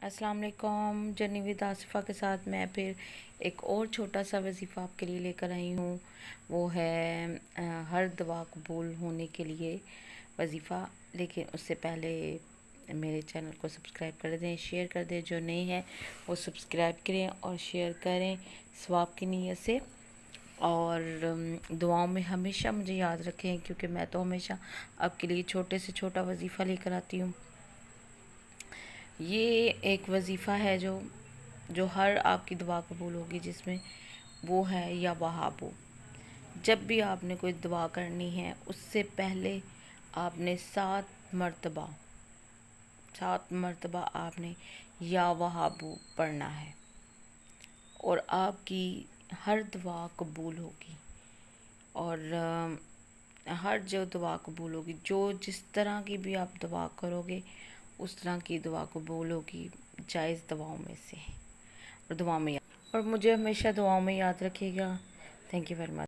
अस्सलाम वालेकुम। Journey with Asifa के साथ मैं फिर एक और छोटा सा वजीफ़ा आपके लिए लेकर आई हूँ। वो है हर दुआ कबूल होने के लिए वजीफ़ा। लेकिन उससे पहले मेरे चैनल को सब्सक्राइब कर दें, शेयर कर दें। जो नए हैं वो सब्सक्राइब करें और शेयर करें सवाब की नीयत से। और दुआओं में हमेशा मुझे याद रखें, क्योंकि मैं तो हमेशा आपके लिए छोटे से छोटा वजीफ़ा लेकर आती हूँ। ये एक वजीफ़ा है जो जो हर आपकी दुआ कबूल होगी, जिसमें वो है या वहाबो। जब भी आपने कोई दुआ करनी है उससे पहले आपने 7 मरतबा आपने या वहाबो पढ़ना है और आपकी हर दुआ कबूल होगी। और हर जो दुआ कबूल होगी, जो जिस तरह की भी आप दुआ करोगे उस तरह की दुआ कबूल होगी, जायज़ दुआओं में से। और मुझे हमेशा दुआओं में याद रखिएगा। Thank you very much.